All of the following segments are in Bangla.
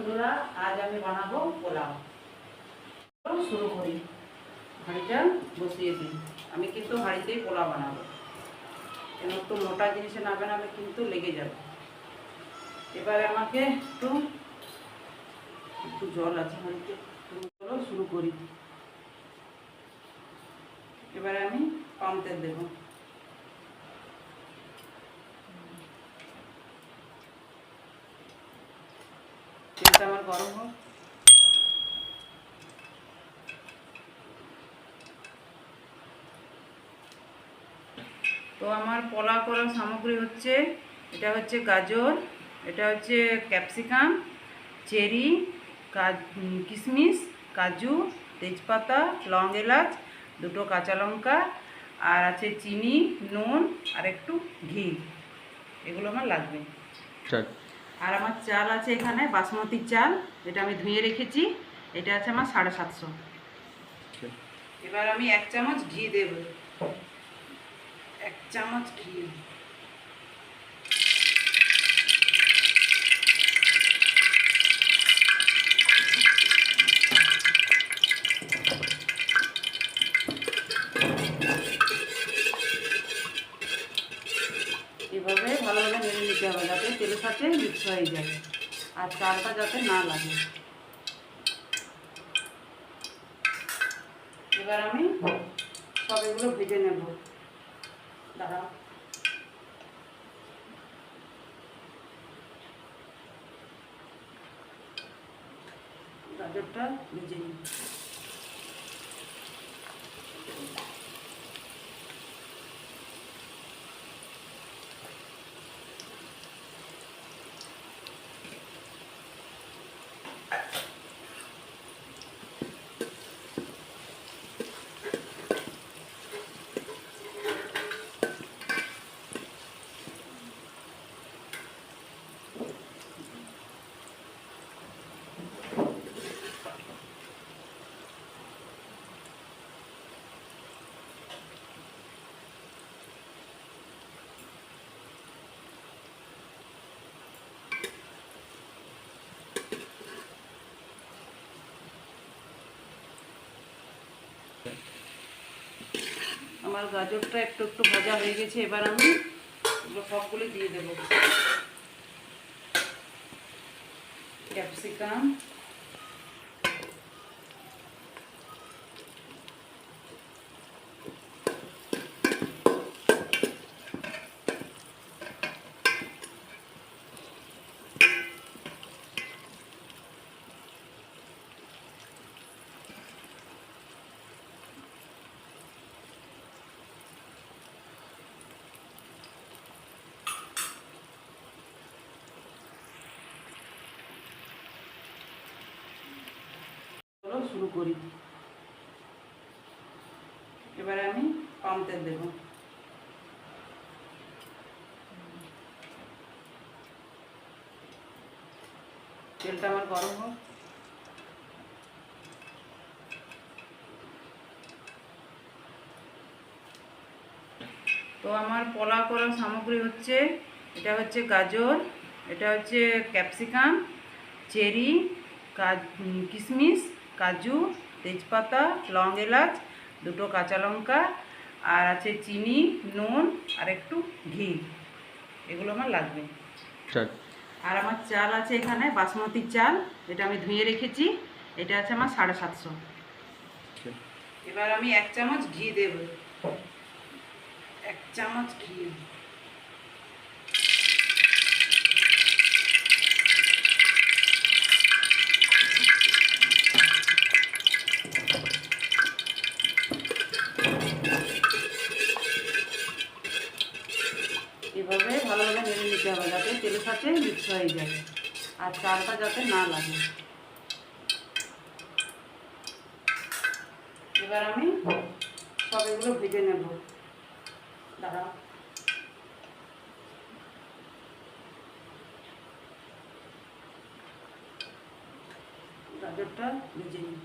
বন্ধুরা, আজ আমি বানাবো পোলাও। শুরু করি। হাঁড়িটা বসিয়ে দিই। আমি কিন্তু হাঁড়িতেই পোলাও বানাবো, কেন একটু মোটা জিনিসে না বানালে কিন্তু লেগে যাবে। এবারে আমাকে একটু একটু জল আছে হাঁড়িতে, চলো শুরু করি। এবারে আমি পাম তেল দেবো। তেলটা আমার গরম হোক। তো আমার পোলাও করার সামগ্রী হচ্ছে, এটা হচ্ছে গাজর, এটা হচ্ছে ক্যাপসিকাম, চেরি, কিশমিশ, কাজু, তেজপাতা, লং এলাচ, দুটো কাঁচা লঙ্কা, আর আছে চিনি, নুন আর একটু ঘি। এগুলো আমার লাগবে। আর আমার চাল আছে এখানে বাসমতি চাল, এটা আমি ধুয়ে রেখেছি। এটা আছে আমার 750। এবার আমি 1 চামচ ঘি দেব। 1 চামচ ঘি। এভাবে ভালোভাবে নেড়ে নিতে হবে যাতে তেলের সাথে মিক্স হয়ে যায় আর চালটা যাতে না লাগে। এবার আমি সব এগুলো ভেজে নেব। দাঁড়াও, গাজরটা ভেজে নিই। আমার গাজরটা একটু একটু ভাজা হয়ে গেছে। এবার আমি এগুলো সবগুলো দিয়ে দেবো। ক্যাপসিকাম, শুরু করি। এবারে আমি পাম তেল দেব। তেলটা আমার গরম হোক। তো আমার পোলাও করার সামগ্রী হচ্ছে, এটা হচ্ছে গাজর, এটা হচ্ছে ক্যাপসিকাম, চেরি, কিশমিশ, কাজু, তেজপাতা, লং এলাচ, দুটো কাঁচা লঙ্কা, আর আছে চিনি, নুন আর একটু ঘি। এগুলো আমার লাগবে। আর আমার চাল আছে এখানে বাসমতি চাল, এটা আমি ধুয়ে রেখেছি। এটা আছে আমার 750। এবার আমি 1 চামচ ঘি দেব। 1 চামচ ঘি। এভাবে ভালোভাবে নেড়ে নিতে হবে যাতে তেলের সাথে মিক্স হয়ে যায় আর চালটা যাতে না লাগে। এবার আমি সব এগুলো ভেজে নেব। দাঁড়াও, গাজরটা ভেজে নিই।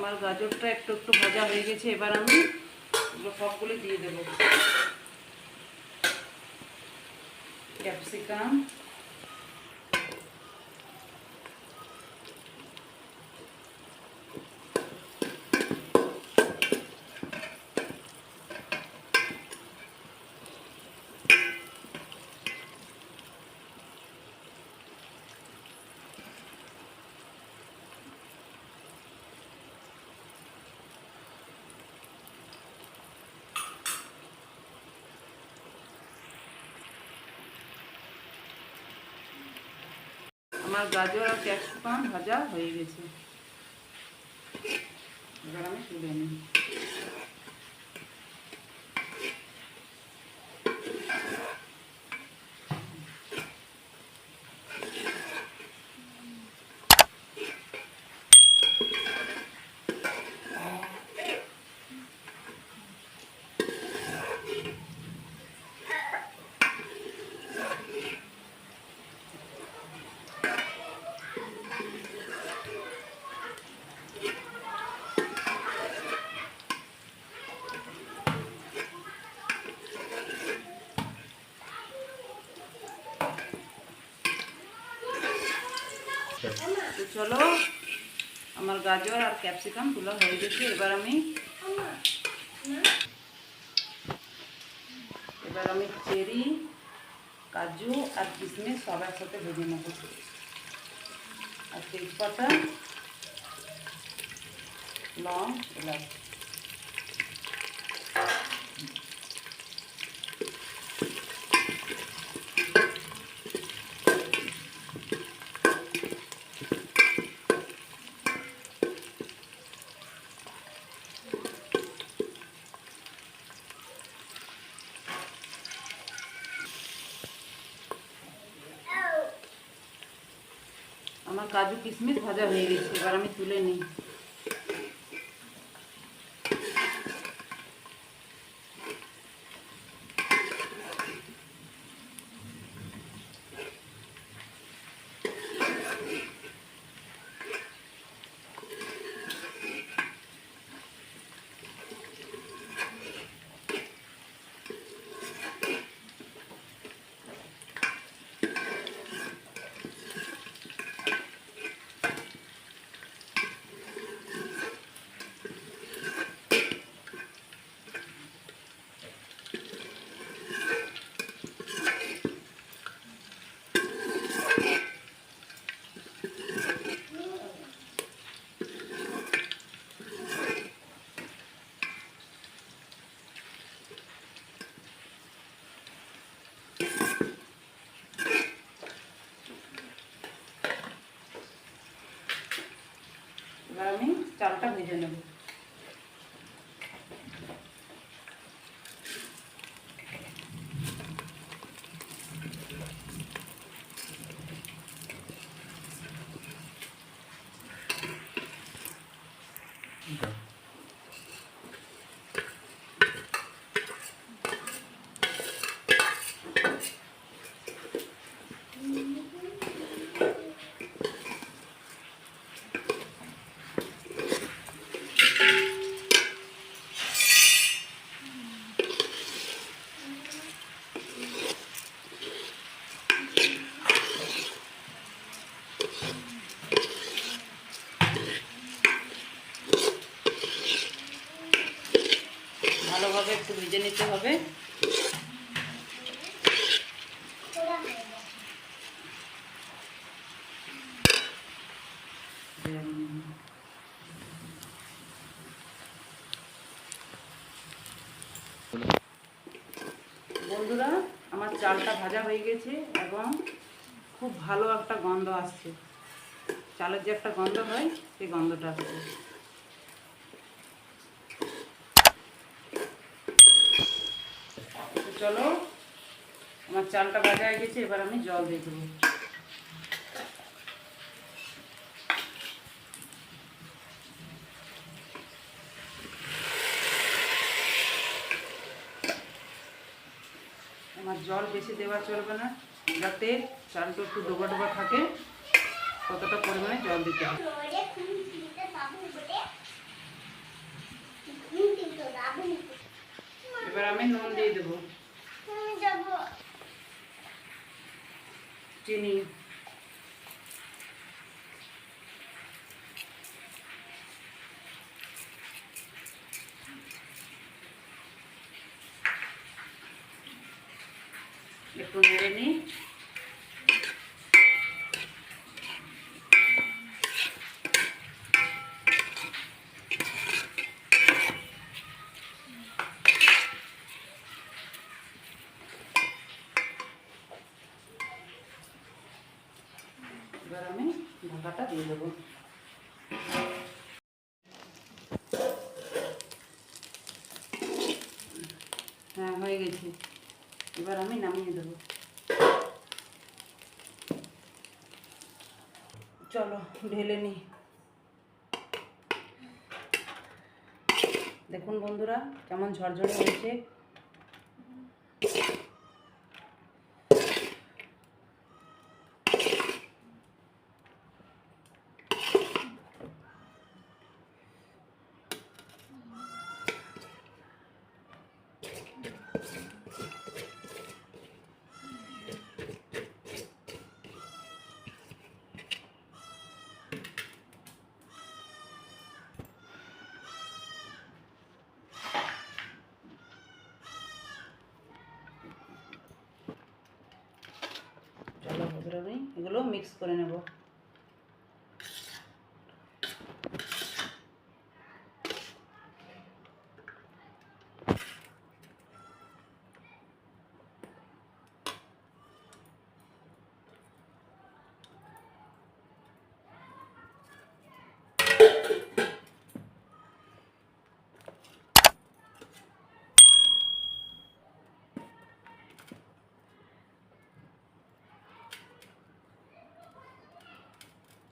আমার গাজরটা একটু একটু ভাজা হয়ে গেছে, এবার আমি এগুলো সবগুলো দিয়ে দেব। ক্যাপসিকাম, আমার গাজর আর ক্যাপসিকাম ভাজা হয়ে গেছে, এবার আমি তুলে নিই। তো চলো, আমার গাজর আর ক্যাপসিকাম তোলা হয়ে গেছে, এবার আমি চেরি, কাজু আর কিশমিশ সব একসাথে ভেজে নেব। আর তেজপাতা, লং, এলাচ। আমার কাজু কিশমিশ ভাজা হয়ে গেছে, এবার আমি তুলে নিই। এবার আমি চালটা ভেজে নেব। ভালোভাবে একটু ভেজে নিতে হবে। বন্ধুরা, আমার চালটা ভাজা হয়ে গেছে এবং খুব ভালো একটা গন্ধ আসছে। চালের যে একটা গন্ধ হয়, সেই গন্ধটা আসছে। চলো, আমার চালটা ভাজা হয়ে গেছে, এবার আমি জল দিয়ে দেবো। আমার জল বেশি দেওয়া চলবে না, যাতে চালটা একটু ডোবা ডোবা থাকে, কতটা পরিমাণে জল দিতে হবে। এবার আমি নুন দিয়ে দেবো, চিনি, একটু নেড়ে নিই। এবার আমি ঢাকাটা দিয়ে দেবো। হ্যাঁ, হয়ে গেছে। এবার আমি নামিয়ে দেবো। চলো ঢেলে নিই। দেখুন বন্ধুরা কেমন ঝরঝরে হয়েছে। চলো বন্ধুরা আমি এগুলো মিক্স করে নেব।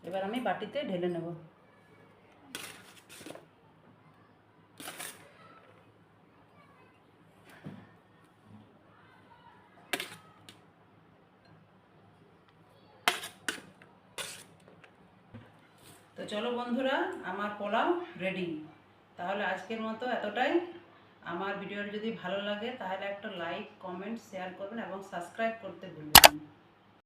এবার আমি বাটিতে ঢেলে নেব। তো চলো বন্ধুরা আমার পোলাও রেডি। তাহলে আজকের মতো এতটাই। আমার ভিডিওটা যদি ভালো লাগে তাহলে একটা লাইক, কমেন্ট, শেয়ার করবেন এবং সাবস্ক্রাইব করতে ভুলবেন না।